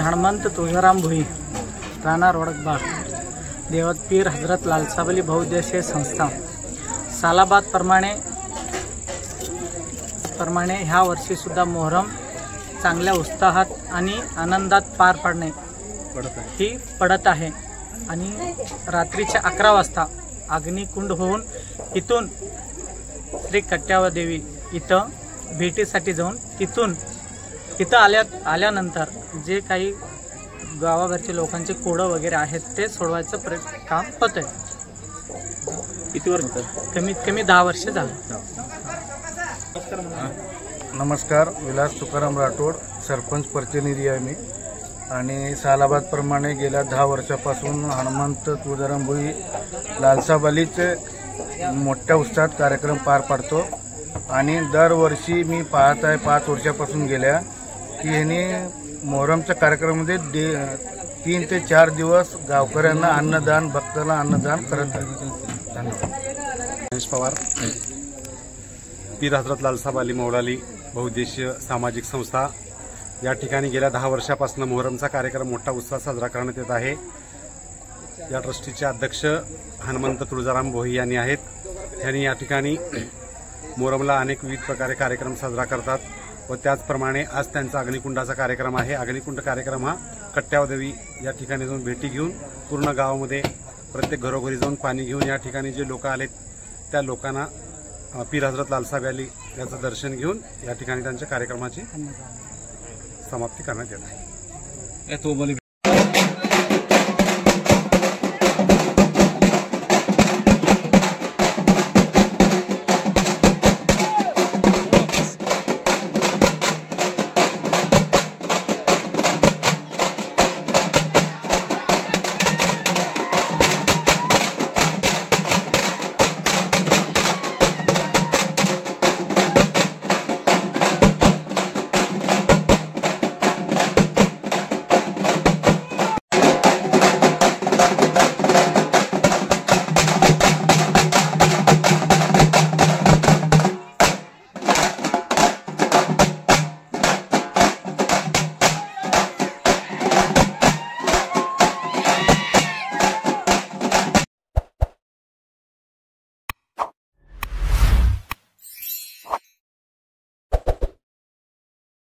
हनुमंत तुळजाराम भुई, राहणार वडकबाग, देवत पीर हजरत लालसाबली बहुउद्देशीय संस्था सालाबाद प्रमाणे ह्या वर्षी सुद्धा मोहरम चांगल्या उत्साहात आणि आनंदात पार पाडणे ही पडत आहे। आणि रात्रीच्या 11 वाजता अग्निकुंड होऊन इथून श्री कट्यावर देवी इथं भेटीसाठी जाऊन इथं आल्यानंतर जे काही गावाघरचे लोकांचे कोडं वगैरे आहेत ते सोडवायचं काम होतंय। किती वर्ष? कमीत कमी 10 वर्ष झालं। नमस्कार, विलास तुकाराम राठोड, सरपंच प्रतिनिधी आहे मी। आणि सालाबाद प्रमाणे गेल्या 10 वर्षापासून हनुमंत तुळजाराम भुई लालसाबलीचे मोठ्या उत्साहात कार्यक्रम पार पाडतो। आणि दरवर्षी मी पाहत आहे 5 वर्षापासून गेल्या की ह्यांनी मोहरमच्या कार्यक्रमामध्ये 3 ते 4 दिवस गावकऱ्यांना अन्नदान, भक्तांना अन्नदान करत आहेत। धन्यवाद। गणेश पवार, पीर हजरत लालसाबली मौलाली बहुउद्देशीय सामाजिक संस्था या ठिकाणी गेल्या 10 वर्षापासून मोहरमचा कार्यक्रम मोठा उत्साह साजरा करण्यात येत आहे। या ट्रस्टीचे अध्यक्ष हनुमंत तुळजाराम भोई यांनी आहेत। यांनी या ठिकाणी मोहरमला अनेक विविध प्रकारे कार्यक्रम साजरा करतात व त्याचप्रमाणे आज त्यांचा अग्निकुंडाचा कार्यक्रम आहे। अग्निकुंड कार्यक्रम हा कट्यावदेवी या ठिकाणी जाऊन भेटी घेऊन पूर्ण गावामध्ये प्रत्येक घरोघरी जाऊन पाणी घेऊन या ठिकाणी जे लोक आलेत त्या लोकांना पीर हजरत लालसाबली याचं दर्शन घेऊन या ठिकाणी त्यांच्या कार्यक्रमाची समाप्ती करण्यात येत आहे।